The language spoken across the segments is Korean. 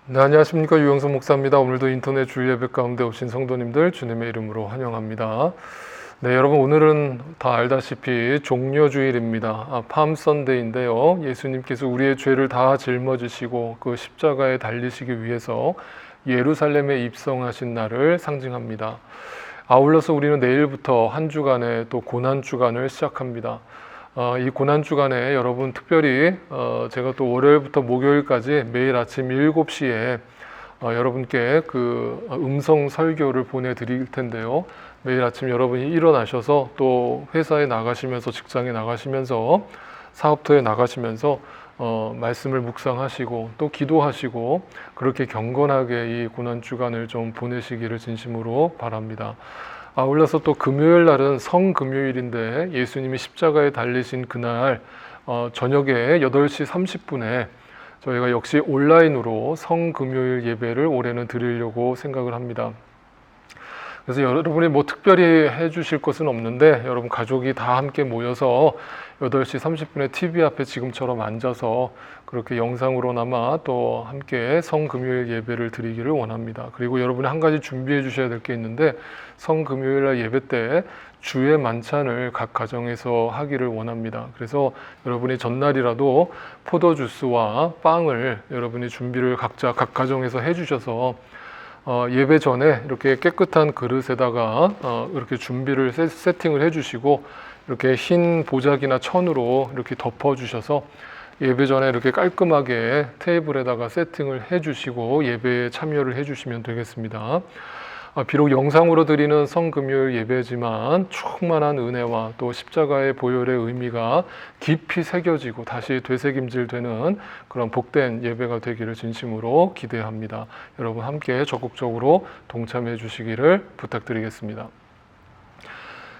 네, 안녕하십니까. 유영수 목사입니다. 오늘도 인터넷 주일 예배 가운데 오신 성도님들 주님의 이름으로 환영합니다. 네, 여러분 오늘은 다 알다시피 종려주일입니다. 팜 선데이인데요. 예수님께서 우리의 죄를 다 짊어지시고 그 십자가에 달리시기 위해서 예루살렘에 입성하신 날을 상징합니다. 아울러서 우리는 내일부터 한 주간의 또 고난주간을 시작합니다. 이 고난주간에 여러분 특별히 제가 또 월요일부터 목요일까지 매일 아침 7시에 여러분께 그 음성 설교를 보내드릴 텐데요. 매일 아침 여러분이 일어나셔서 또 회사에 나가시면서 직장에 나가시면서 사업터에 나가시면서 말씀을 묵상하시고 또 기도하시고 그렇게 경건하게 이 고난주간을 좀 보내시기를 진심으로 바랍니다. 아울러서 또 금요일 날은 성금요일인데 예수님이 십자가에 달리신 그날 저녁에 8시 30분에 저희가 역시 온라인으로 성금요일 예배를 올해는 드리려고 생각을 합니다. 그래서 여러분이 뭐 특별히 해주실 것은 없는데 여러분 가족이 다 함께 모여서 8시 30분에 TV 앞에 지금처럼 앉아서 그렇게 영상으로나마 또 함께 성금요일 예배를 드리기를 원합니다. 그리고 여러분이 한 가지 준비해 주셔야 될 게 있는데 성금요일 날 예배 때 주의 만찬을 각 가정에서 하기를 원합니다. 그래서 여러분이 전날이라도 포도주스와 빵을 여러분이 준비를 각자 각 가정에서 해주셔서 예배 전에 이렇게 깨끗한 그릇에다가 이렇게 준비를 세팅을 해주시고 이렇게 흰 보자기나 천으로 이렇게 덮어주셔서 예배 전에 이렇게 깔끔하게 테이블에다가 세팅을 해주시고 예배에 참여를 해주시면 되겠습니다. 비록 영상으로 드리는 성금요일 예배지만 충만한 은혜와 또 십자가의 보혈의 의미가 깊이 새겨지고 다시 되새김질되는 그런 복된 예배가 되기를 진심으로 기대합니다. 여러분 함께 적극적으로 동참해 주시기를 부탁드리겠습니다.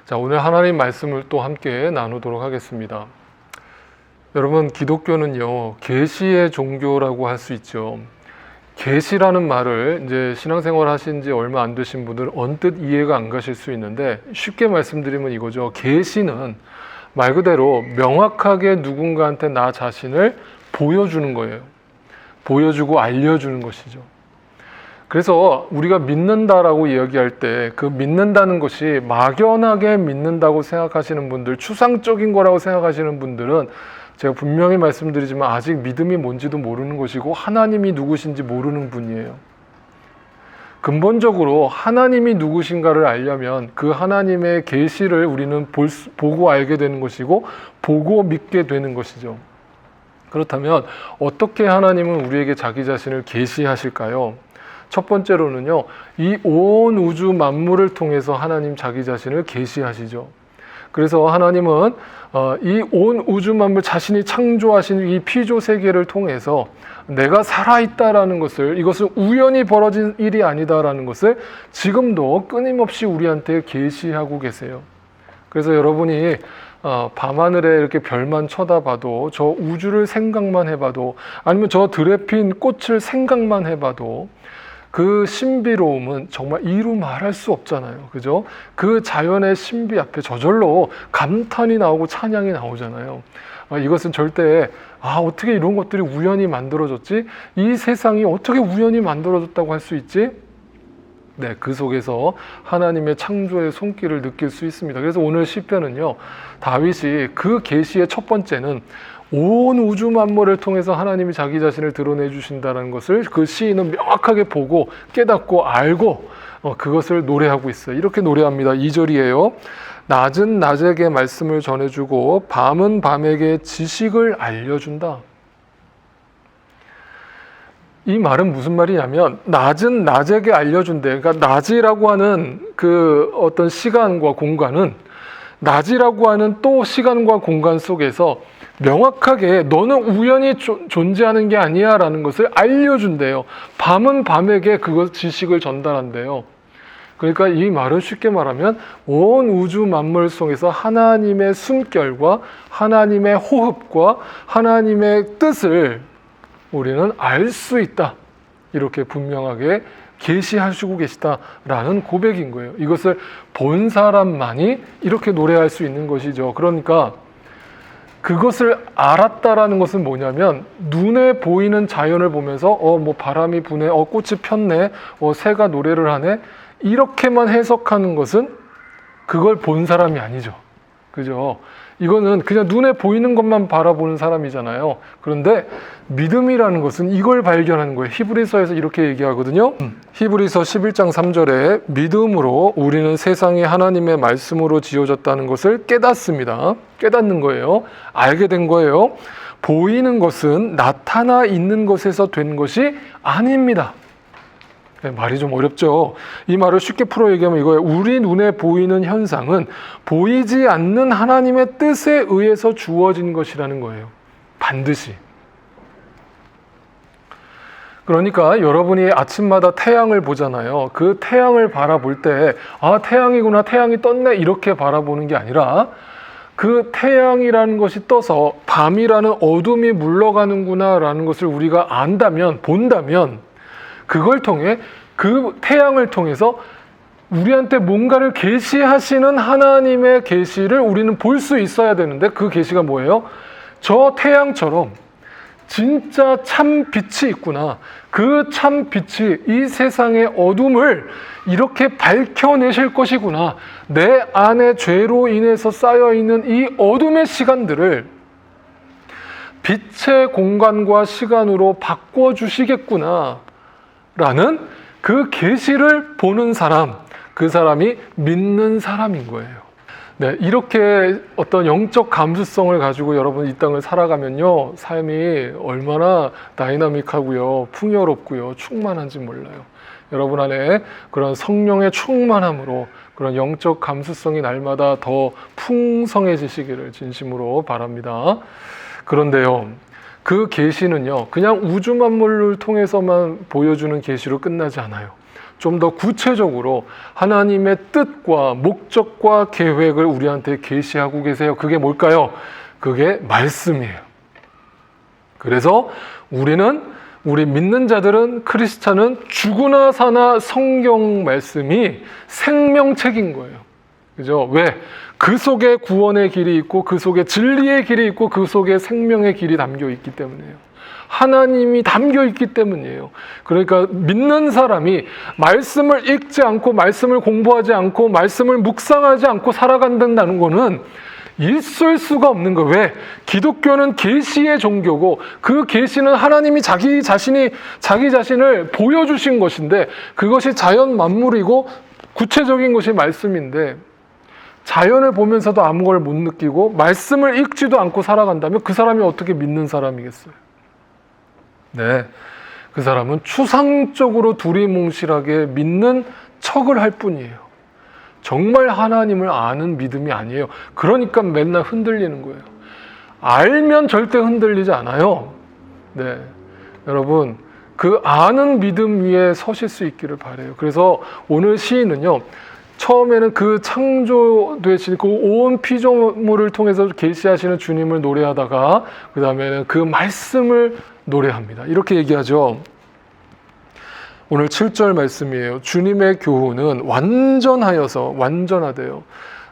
자, 오늘 하나님 말씀을 또 함께 나누도록 하겠습니다. 여러분, 기독교는요, 계시의 종교라고 할 수 있죠. 계시라는 말을 이제 신앙생활 하신 지 얼마 안 되신 분들은 언뜻 이해가 안 가실 수 있는데 쉽게 말씀드리면 이거죠. 계시는 말 그대로 명확하게 누군가한테 나 자신을 보여주는 거예요. 보여주고 알려주는 것이죠. 그래서 우리가 믿는다라고 이야기할 때 그 믿는다는 것이 막연하게 믿는다고 생각하시는 분들, 추상적인 거라고 생각하시는 분들은 제가 분명히 말씀드리지만 아직 믿음이 뭔지도 모르는 것이고 하나님이 누구신지 모르는 분이에요. 근본적으로 하나님이 누구신가를 알려면 그 하나님의 계시를 우리는 보고 알게 되는 것이고 보고 믿게 되는 것이죠. 그렇다면 어떻게 하나님은 우리에게 자기 자신을 계시하실까요? 첫 번째로는요, 이 온 우주 만물을 통해서 하나님 자기 자신을 계시하시죠. 그래서 하나님은 이 온 우주 만물 자신이 창조하신 이 피조 세계를 통해서 내가 살아있다라는 것을, 이것은 우연히 벌어진 일이 아니다라는 것을 지금도 끊임없이 우리한테 계시하고 계세요. 그래서 여러분이 밤하늘에 이렇게 별만 쳐다봐도, 저 우주를 생각만 해봐도, 아니면 저 들에 핀 꽃을 생각만 해봐도 그 신비로움은 정말 이루 말할 수 없잖아요. 그죠? 그 자연의 신비 앞에 저절로 감탄이 나오고 찬양이 나오잖아요. 이것은 절대 어떻게 이런 것들이 우연히 만들어졌지? 이 세상이 어떻게 우연히 만들어졌다고 할 수 있지? 네, 그 속에서 하나님의 창조의 손길을 느낄 수 있습니다. 그래서 오늘 시편은요, 다윗이 그 계시의 첫 번째는 온 우주 만물을 통해서 하나님이 자기 자신을 드러내 주신다는 것을 그 시인은 명확하게 보고 깨닫고 알고 그것을 노래하고 있어요. 이렇게 노래합니다. 2절이에요. 낮은 낮에게 말씀을 전해주고 밤은 밤에게 지식을 알려준다. 이 말은 무슨 말이냐면 낮은 낮에게 알려준대. 그러니까 낮이라고 하는 그 어떤 시간과 공간은 낮이라고 하는 또 시간과 공간 속에서 명확하게 너는 우연히 존재하는 게 아니야 라는 것을 알려준대요. 밤은 밤에게 그것 지식을 전달한대요. 그러니까 이 말은 쉽게 말하면 온 우주 만물 속에서 하나님의 숨결과 하나님의 호흡과 하나님의 뜻을 우리는 알 수 있다. 이렇게 분명하게 계시하시고 계시다라는 고백인 거예요. 이것을 본 사람만이 이렇게 노래할 수 있는 것이죠. 그러니까 그것을 알았다라는 것은 뭐냐면, 눈에 보이는 자연을 보면서 뭐 바람이 부네, 꽃이 폈네, 새가 노래를 하네, 이렇게만 해석하는 것은 그걸 본 사람이 아니죠. 그죠? 이거는 그냥 눈에 보이는 것만 바라보는 사람이잖아요. 그런데 믿음이라는 것은 이걸 발견하는 거예요. 히브리서에서 이렇게 얘기하거든요. 히브리서 11장 3절에 믿음으로 우리는 세상이 하나님의 말씀으로 지어졌다는 것을 깨닫습니다. 깨닫는 거예요. 알게 된 거예요. 보이는 것은 나타나 있는 것에서 된 것이 아닙니다. 말이 좀 어렵죠. 이 말을 쉽게 풀어 얘기하면 이거예요. 우리 눈에 보이는 현상은 보이지 않는 하나님의 뜻에 의해서 주어진 것이라는 거예요. 반드시. 그러니까 여러분이 아침마다 태양을 보잖아요. 그 태양을 바라볼 때 태양이구나, 태양이 떴네, 이렇게 바라보는 게 아니라 그 태양이라는 것이 떠서 밤이라는 어둠이 물러가는구나 라는 것을 우리가 안다면, 본다면, 그걸 통해, 그 태양을 통해서 우리한테 뭔가를 계시하시는 하나님의 계시를 우리는 볼 수 있어야 되는데, 그 계시가 뭐예요? 저 태양처럼 진짜 참 빛이 있구나. 그 참 빛이 이 세상의 어둠을 이렇게 밝혀내실 것이구나. 내 안에 죄로 인해서 쌓여있는 이 어둠의 시간들을 빛의 공간과 시간으로 바꿔주시겠구나 라는 그 계시를 보는 사람, 그 사람이 믿는 사람인 거예요. 네, 이렇게 어떤 영적 감수성을 가지고 여러분 이 땅을 살아가면요, 삶이 얼마나 다이나믹하고요, 풍요롭고요, 충만한지 몰라요. 여러분 안에 그런 성령의 충만함으로 그런 영적 감수성이 날마다 더 풍성해지시기를 진심으로 바랍니다. 그런데요, 그 계시는요, 그냥 우주 만물을 통해서만 보여주는 계시로 끝나지 않아요. 좀 더 구체적으로 하나님의 뜻과 목적과 계획을 우리한테 계시하고 계세요. 그게 뭘까요? 그게 말씀이에요. 그래서 우리 믿는 자들은, 크리스찬은 죽으나 사나 성경 말씀이 생명책인 거예요. 그죠? 왜? 그 속에 구원의 길이 있고, 그 속에 진리의 길이 있고, 그 속에 생명의 길이 담겨 있기 때문이에요. 하나님이 담겨 있기 때문이에요. 그러니까 믿는 사람이 말씀을 읽지 않고, 말씀을 공부하지 않고, 말씀을 묵상하지 않고 살아간다는 거는 있을 수가 없는 거예요. 왜? 기독교는 계시의 종교고, 그 계시는 하나님이 자기 자신을 보여주신 것인데, 그것이 자연 만물이고 구체적인 것이 말씀인데, 자연을 보면서도 아무 걸 못 느끼고 말씀을 읽지도 않고 살아간다면 그 사람이 어떻게 믿는 사람이겠어요? 네, 그 사람은 추상적으로 두리뭉실하게 믿는 척을 할 뿐이에요. 정말 하나님을 아는 믿음이 아니에요. 그러니까 맨날 흔들리는 거예요. 알면 절대 흔들리지 않아요. 네, 여러분, 그 아는 믿음 위에 서실 수 있기를 바라요. 그래서 오늘 시인은요, 처음에는 그 창조되신 그 온 피조물을 통해서 계시하시는 주님을 노래하다가 그 다음에는 그 말씀을 노래합니다. 이렇게 얘기하죠. 오늘 7절 말씀이에요. 주님의 교훈은 완전하대요.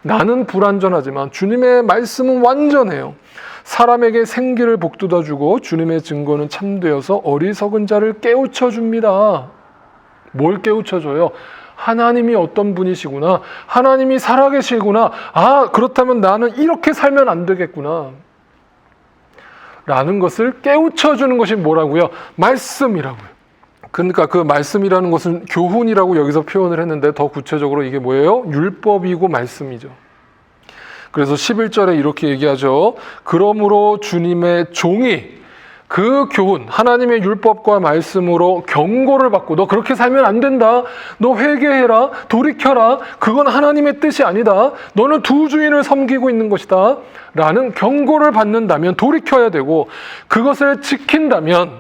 나는 불완전하지만 주님의 말씀은 완전해요. 사람에게 생기를 복돋아주고 주님의 증거는 참되어서 어리석은 자를 깨우쳐줍니다. 뭘 깨우쳐줘요? 하나님이 어떤 분이시구나. 하나님이 살아계시구나. 그렇다면 나는 이렇게 살면 안 되겠구나. 라는 것을 깨우쳐주는 것이 뭐라고요? 말씀이라고요. 그러니까 그 말씀이라는 것은 교훈이라고 여기서 표현을 했는데, 더 구체적으로 이게 뭐예요? 율법이고 말씀이죠. 그래서 11절에 이렇게 얘기하죠. 그러므로 주님의 종이 그 교훈, 하나님의 율법과 말씀으로 경고를 받고, 너 그렇게 살면 안 된다. 너 회개해라. 돌이켜라. 그건 하나님의 뜻이 아니다. 너는 두 주인을 섬기고 있는 것이다. 라는 경고를 받는다면 돌이켜야 되고, 그것을 지킨다면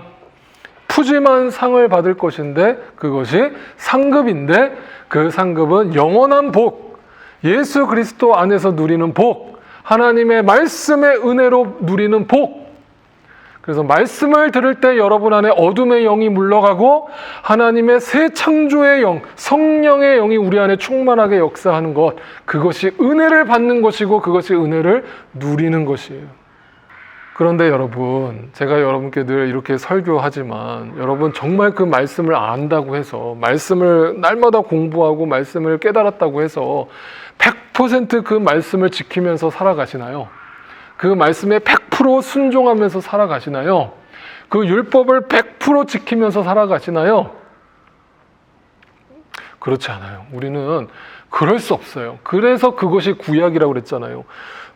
푸짐한 상을 받을 것인데, 그것이 상급인데, 그 상급은 영원한 복, 예수 그리스도 안에서 누리는 복, 하나님의 말씀의 은혜로 누리는 복, 그래서 말씀을 들을 때 여러분 안에 어둠의 영이 물러가고 하나님의 새 창조의 영, 성령의 영이 우리 안에 충만하게 역사하는 것, 그것이 은혜를 받는 것이고 그것이 은혜를 누리는 것이에요. 그런데 여러분, 제가 여러분께 늘 이렇게 설교하지만 여러분 정말 그 말씀을 안다고 해서, 말씀을 날마다 공부하고 말씀을 깨달았다고 해서 100% 그 말씀을 지키면서 살아가시나요? 그 말씀에 100% 순종하면서 살아가시나요? 그 율법을 100% 지키면서 살아가시나요? 그렇지 않아요. 우리는 그럴 수 없어요. 그래서 그것이 구약이라고 그랬잖아요.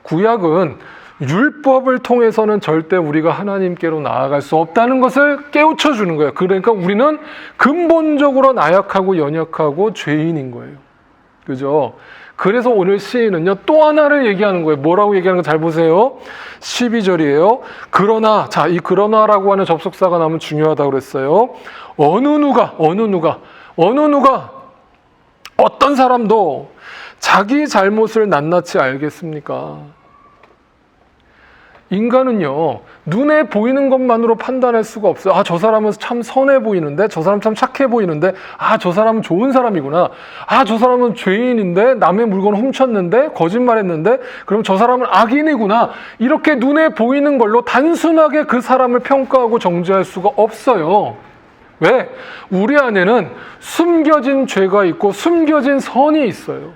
구약은 율법을 통해서는 절대 우리가 하나님께로 나아갈 수 없다는 것을 깨우쳐 주는 거예요. 그러니까 우리는 근본적으로 나약하고 연약하고 죄인인 거예요. 그죠? 그래서 오늘 시인은요, 또 하나를 얘기하는 거예요. 뭐라고 얘기하는 거 잘 보세요. 12절이에요. 그러나, 자, 이 그러나라고 하는 접속사가 나오면 중요하다고 그랬어요. 어느 누가, 어떤 사람도 자기 잘못을 낱낱이 알겠습니까? 인간은요, 눈에 보이는 것만으로 판단할 수가 없어요. 아, 저 사람은 참 선해 보이는데, 저 사람 참 착해 보이는데, 아, 저 사람은 좋은 사람이구나. 아, 저 사람은 죄인인데, 남의 물건 훔쳤는데, 거짓말했는데, 그럼 저 사람은 악인이구나. 이렇게 눈에 보이는 걸로 단순하게 그 사람을 평가하고 정죄할 수가 없어요. 왜? 우리 안에는 숨겨진 죄가 있고 숨겨진 선이 있어요.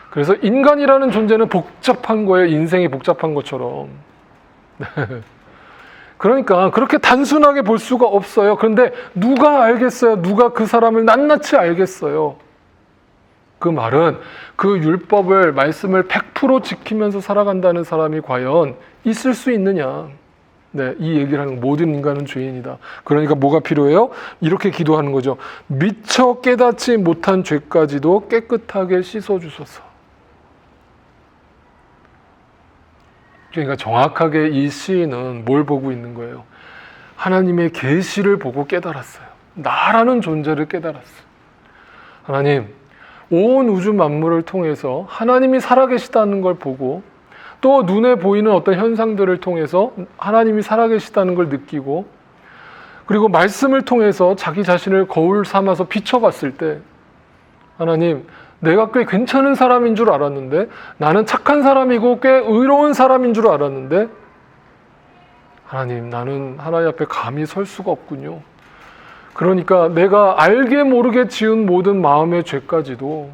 그래서 인간이라는 존재는 복잡한 거예요. 인생이 복잡한 것처럼. 그러니까 그렇게 단순하게 볼 수가 없어요. 그런데 누가 알겠어요? 누가 그 사람을 낱낱이 알겠어요? 그 말은 그 율법을, 말씀을 100% 지키면서 살아간다는 사람이 과연 있을 수 있느냐? 네, 이 얘기를 하는, 모든 인간은 죄인이다. 그러니까 뭐가 필요해요? 이렇게 기도하는 거죠. 미처 깨닫지 못한 죄까지도 깨끗하게 씻어주소서. 그러니까 정확하게 이 시인은 뭘 보고 있는 거예요? 하나님의 계시를 보고 깨달았어요. 나라는 존재를 깨달았어요. 하나님, 온 우주 만물을 통해서 하나님이 살아계시다는 걸 보고, 또 눈에 보이는 어떤 현상들을 통해서 하나님이 살아계시다는 걸 느끼고, 그리고 말씀을 통해서 자기 자신을 거울 삼아서 비춰봤을 때, 하나님, 내가 꽤 괜찮은 사람인 줄 알았는데, 나는 착한 사람이고 꽤 의로운 사람인 줄 알았는데, 하나님, 나는 하나님 앞에 감히 설 수가 없군요. 그러니까 내가 알게 모르게 지은 모든 마음의 죄까지도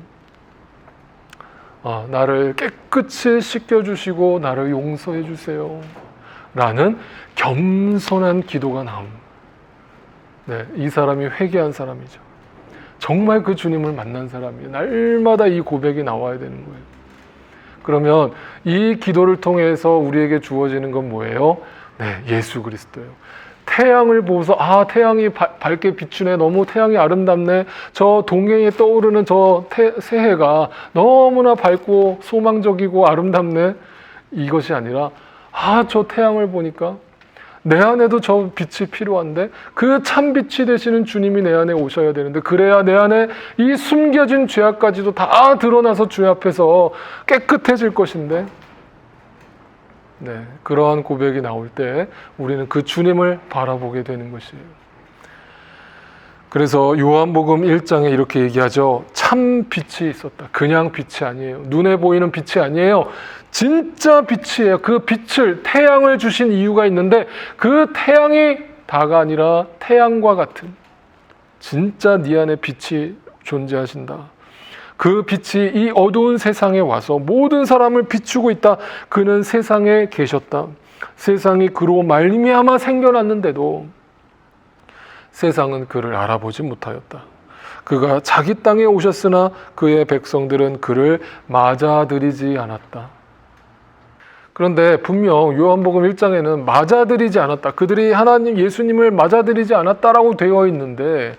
나를 깨끗이 씻겨주시고 나를 용서해 주세요 라는 겸손한 기도가 나옵니다. 네, 이 사람이 회개한 사람이죠. 정말 그 주님을 만난 사람이에요. 날마다 이 고백이 나와야 되는 거예요. 그러면 이 기도를 통해서 우리에게 주어지는 건 뭐예요? 네, 예수 그리스도예요. 태양을 보고서 태양이 밝게 비추네, 너무 태양이 아름답네, 저 동해에 떠오르는 저 새해가 너무나 밝고 소망적이고 아름답네, 이것이 아니라 저 태양을 보니까 내 안에도 저 빛이 필요한데, 그 참 빛이 되시는 주님이 내 안에 오셔야 되는데, 그래야 내 안에 이 숨겨진 죄악까지도 다 드러나서 주님 앞에서 깨끗해질 것인데, 네, 그러한 고백이 나올 때 우리는 그 주님을 바라보게 되는 것이에요. 그래서 요한복음 1장에 이렇게 얘기하죠. 참 빛이 있었다. 그냥 빛이 아니에요. 눈에 보이는 빛이 아니에요. 진짜 빛이에요. 그 빛을, 태양을 주신 이유가 있는데, 그 태양이 다가 아니라 태양과 같은 진짜 네 안에 빛이 존재하신다. 그 빛이 이 어두운 세상에 와서 모든 사람을 비추고 있다. 그는 세상에 계셨다. 세상이 그로 말미암아 생겨났는데도 세상은 그를 알아보지 못하였다. 그가 자기 땅에 오셨으나 그의 백성들은 그를 맞아들이지 않았다. 그런데 분명 요한복음 1장에는 맞아들이지 않았다. 그들이 하나님 예수님을 맞아들이지 않았다라고 되어 있는데,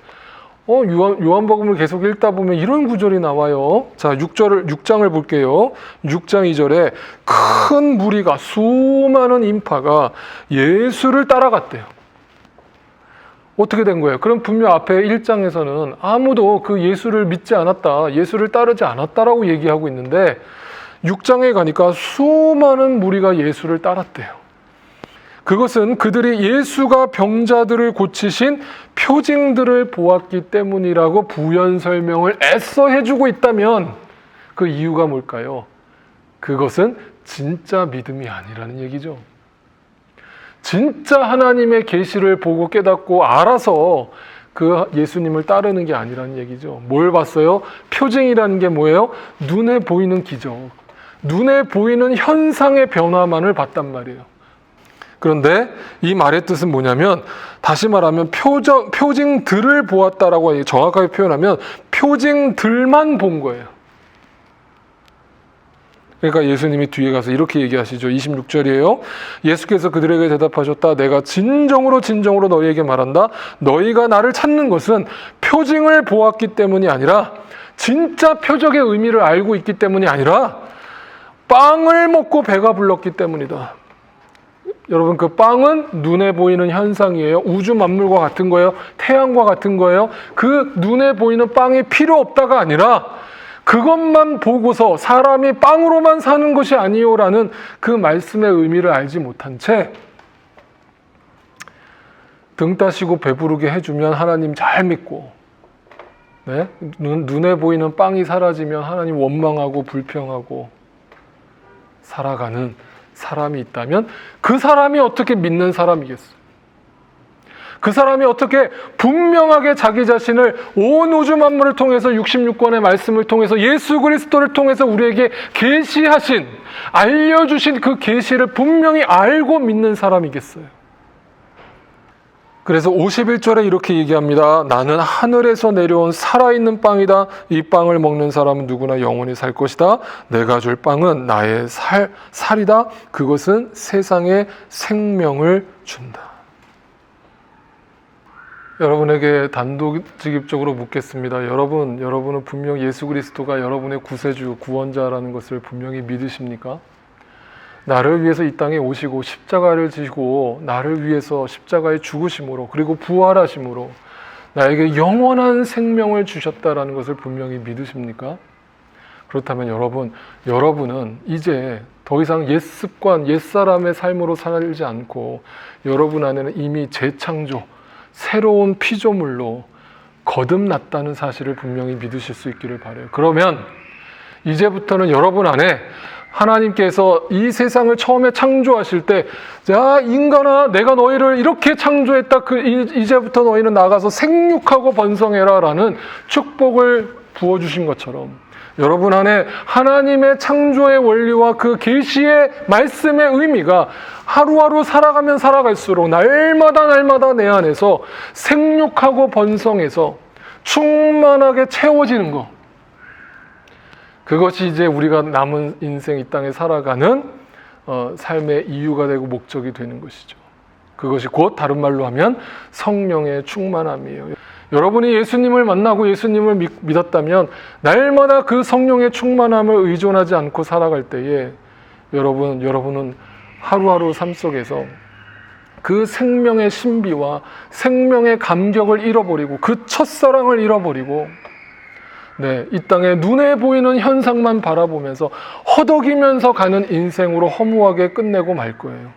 요한복음을 계속 읽다 보면 이런 구절이 나와요. 자, 6장을 볼게요. 6장 2절에 큰 무리가, 수많은 인파가 예수를 따라갔대요. 어떻게 된 거예요? 그럼 분명 앞에 1장에서는 아무도 그 예수를 믿지 않았다, 예수를 따르지 않았다라고 얘기하고 있는데, 6장에 가니까 수많은 무리가 예수를 따랐대요. 그것은 그들이 예수가 병자들을 고치신 표징들을 보았기 때문이라고 부연 설명을 애써 해주고 있다면 그 이유가 뭘까요? 그것은 진짜 믿음이 아니라는 얘기죠. 진짜 하나님의 계시를 보고 깨닫고 알아서 그 예수님을 따르는 게 아니라는 얘기죠. 뭘 봤어요? 표징이라는 게 뭐예요? 눈에 보이는 기적, 눈에 보이는 현상의 변화만을 봤단 말이에요. 그런데 이 말의 뜻은 뭐냐면, 다시 말하면 표징들을 보았다라고 정확하게 표현하면 표징들만 본 거예요. 그러니까 예수님이 뒤에 가서 이렇게 얘기하시죠. 26절이에요. 예수께서 그들에게 대답하셨다. 내가 진정으로 너희에게 말한다. 너희가 나를 찾는 것은 표징을 보았기 때문이 아니라, 진짜 표적의 의미를 알고 있기 때문이 아니라 빵을 먹고 배가 불렀기 때문이다. 여러분, 그 빵은 눈에 보이는 현상이에요. 우주 만물과 같은 거예요. 태양과 같은 거예요. 그 눈에 보이는 빵이 필요 없다가 아니라 그것만 보고서 사람이 빵으로만 사는 것이 아니요라는 그 말씀의 의미를 알지 못한 채 등 따시고 배부르게 해주면 하나님 잘 믿고, 네? 눈에 보이는 빵이 사라지면 하나님 원망하고 불평하고 살아가는 사람이 있다면 그 사람이 어떻게 믿는 사람이겠어요? 그 사람이 어떻게 분명하게 자기 자신을 온 우주 만물을 통해서 66권의 말씀을 통해서 예수 그리스도를 통해서 우리에게 계시하신, 알려주신 그 계시를 분명히 알고 믿는 사람이겠어요? 그래서 51절에 이렇게 얘기합니다. 나는 하늘에서 내려온 살아있는 빵이다. 이 빵을 먹는 사람은 누구나 영원히 살 것이다. 내가 줄 빵은 나의 살이다. 그것은 세상에 생명을 준다. 여러분에게 단도직입적으로 묻겠습니다. 여러분은 분명 예수 그리스도가 여러분의 구세주, 구원자라는 것을 분명히 믿으십니까? 나를 위해서 이 땅에 오시고 십자가를 지고 나를 위해서 십자가에 죽으심으로, 그리고 부활하심으로 나에게 영원한 생명을 주셨다라는 것을 분명히 믿으십니까? 그렇다면 여러분은 이제 더 이상 옛 습관, 옛 사람의 삶으로 살지 않고 여러분 안에는 이미 재창조, 새로운 피조물로 거듭났다는 사실을 분명히 믿으실 수 있기를 바라요. 그러면 이제부터는 여러분 안에 하나님께서 이 세상을 처음에 창조하실 때, 자, 인간아, 내가 너희를 이렇게 창조했다. 이제부터 너희는 나가서 생육하고 번성해라 라는 축복을 부어주신 것처럼, 여러분 안에 하나님의 창조의 원리와 그 계시의 말씀의 의미가 하루하루 살아가면 살아갈수록 날마다 내 안에서 생육하고 번성해서 충만하게 채워지는 것, 그것이 이제 우리가 남은 인생 이 땅에 살아가는 삶의 이유가 되고 목적이 되는 것이죠. 그것이 곧 다른 말로 하면 성령의 충만함이에요. 여러분이 예수님을 만나고 예수님을 믿었다면 날마다 그 성령의 충만함을 의존하지 않고 살아갈 때에 여러분은 하루하루 삶 속에서 그 생명의 신비와 생명의 감격을 잃어버리고 그 첫사랑을 잃어버리고, 네, 이 땅에 눈에 보이는 현상만 바라보면서 허덕이면서 가는 인생으로 허무하게 끝내고 말 거예요.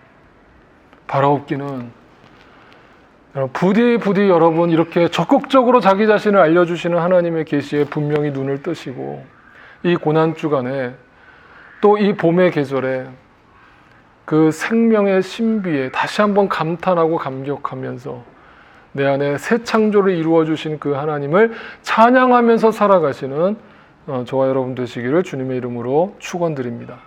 바라옵기는 부디 여러분 이렇게 적극적으로 자기 자신을 알려주시는 하나님의 계시에 분명히 눈을 뜨시고, 이 고난주간에 또 이 봄의 계절에 그 생명의 신비에 다시 한번 감탄하고 감격하면서 내 안에 새 창조를 이루어주신 그 하나님을 찬양하면서 살아가시는 저와 여러분 되시기를 주님의 이름으로 축원드립니다.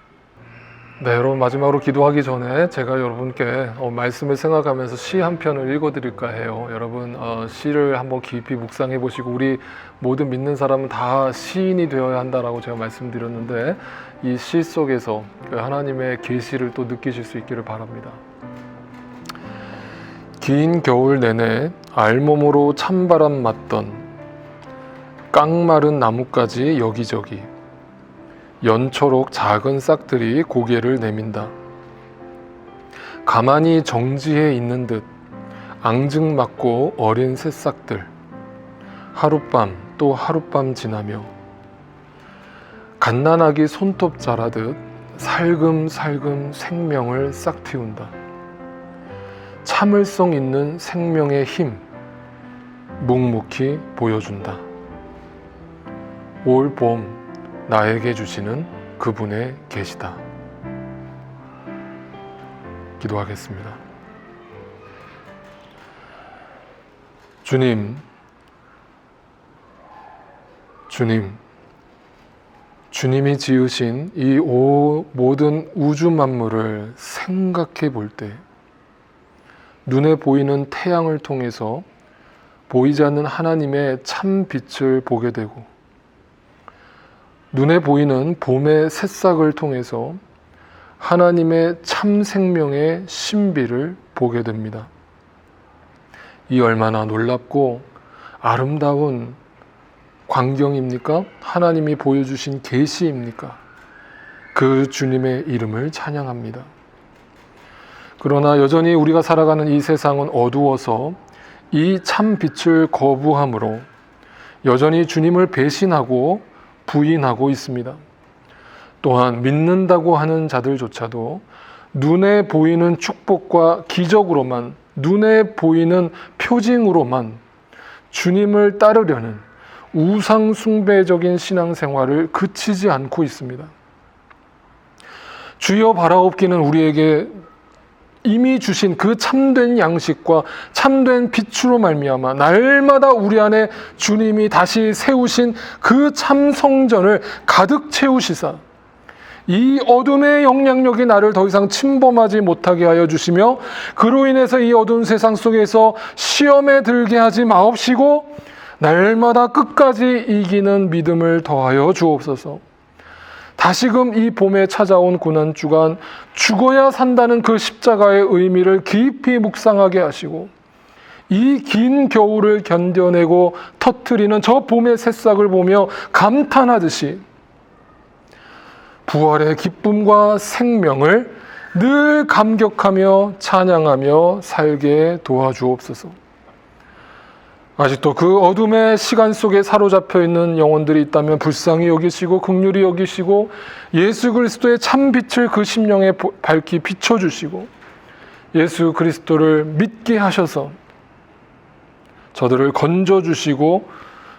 네, 여러분 마지막으로 기도하기 전에 제가 여러분께 말씀을 생각하면서 시 한 편을 읽어드릴까 해요. 여러분 시를 한번 깊이 묵상해 보시고, 우리 모든 믿는 사람은 다 시인이 되어야 한다라고 제가 말씀드렸는데, 이 시 속에서 하나님의 계시를 또 느끼실 수 있기를 바랍니다. 긴 겨울 내내 알몸으로 찬바람 맞던 깡마른 나뭇가지 여기저기 연초록 작은 싹들이 고개를 내민다. 가만히 정지해 있는 듯 앙증맞고 어린 새싹들, 하룻밤 또 하룻밤 지나며 갓난아기 손톱 자라듯 살금살금 생명을 싹 틔운다. 참을성 있는 생명의 힘 묵묵히 보여준다. 올 봄 나에게 주시는 그분의 계시다. 기도하겠습니다. 주님이 지으신 이 모든 우주 만물을 생각해 볼 때 눈에 보이는 태양을 통해서 보이지 않는 하나님의 참 빛을 보게 되고, 눈에 보이는 봄의 새싹을 통해서 하나님의 참 생명의 신비를 보게 됩니다. 이 얼마나 놀랍고 아름다운 광경입니까? 하나님이 보여주신 계시입니까? 그 주님의 이름을 찬양합니다. 그러나 여전히 우리가 살아가는 이 세상은 어두워서 이 참 빛을 거부함으로 여전히 주님을 배신하고 부인하고 있습니다. 또한 믿는다고 하는 자들조차도 눈에 보이는 축복과 기적으로만, 눈에 보이는 표징으로만 주님을 따르려는 우상 숭배적인 신앙생활을 그치지 않고 있습니다. 주여 바라옵기는 우리에게 이미 주신 그 참된 양식과 참된 빛으로 말미암아 날마다 우리 안에 주님이 다시 세우신 그 참 성전을 가득 채우시사 이 어둠의 영향력이 나를 더 이상 침범하지 못하게 하여 주시며, 그로 인해서 이 어두운 세상 속에서 시험에 들게 하지 마옵시고 날마다 끝까지 이기는 믿음을 더하여 주옵소서. 다시금 이 봄에 찾아온 고난주간 죽어야 산다는 그 십자가의 의미를 깊이 묵상하게 하시고, 이 긴 겨울을 견뎌내고 터뜨리는 저 봄의 새싹을 보며 감탄하듯이 부활의 기쁨과 생명을 늘 감격하며 찬양하며 살게 도와주옵소서. 아직도 그 어둠의 시간 속에 사로잡혀 있는 영혼들이 있다면 불쌍히 여기시고 긍휼히 여기시고 예수 그리스도의 참 빛을 그 심령에 밝히 비춰주시고 예수 그리스도를 믿게 하셔서 저들을 건져주시고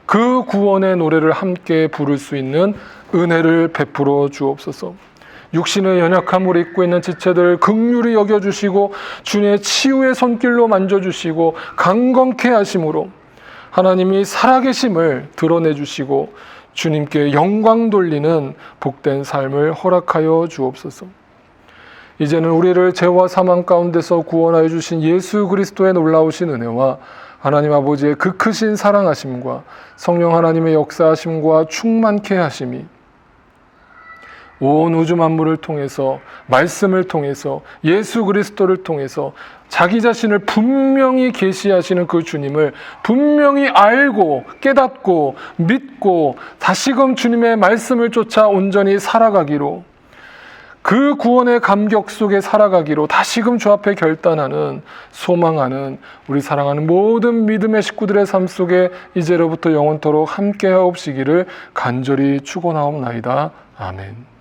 그 구원의 노래를 함께 부를 수 있는 은혜를 베풀어 주옵소서. 육신의 연약함을 입고 있는 지체들을 긍휼히 여겨주시고 주님의 치유의 손길로 만져주시고 강건케 하심으로 하나님이 살아계심을 드러내주시고 주님께 영광 돌리는 복된 삶을 허락하여 주옵소서. 이제는 우리를 죄와 사망 가운데서 구원하여 주신 예수 그리스도의 놀라우신 은혜와 하나님 아버지의 그 크신 사랑하심과 성령 하나님의 역사하심과 충만케 하심이 온 우주 만물을 통해서, 말씀을 통해서, 예수 그리스도를 통해서 자기 자신을 분명히 계시하시는 그 주님을 분명히 알고 깨닫고 믿고 다시금 주님의 말씀을 쫓아 온전히 살아가기로, 그 구원의 감격 속에 살아가기로 다시금 주 앞에 결단하는, 소망하는 우리 사랑하는 모든 믿음의 식구들의 삶 속에 이제로부터 영원토록 함께하옵시기를 간절히 축원하옵나이다. 아멘.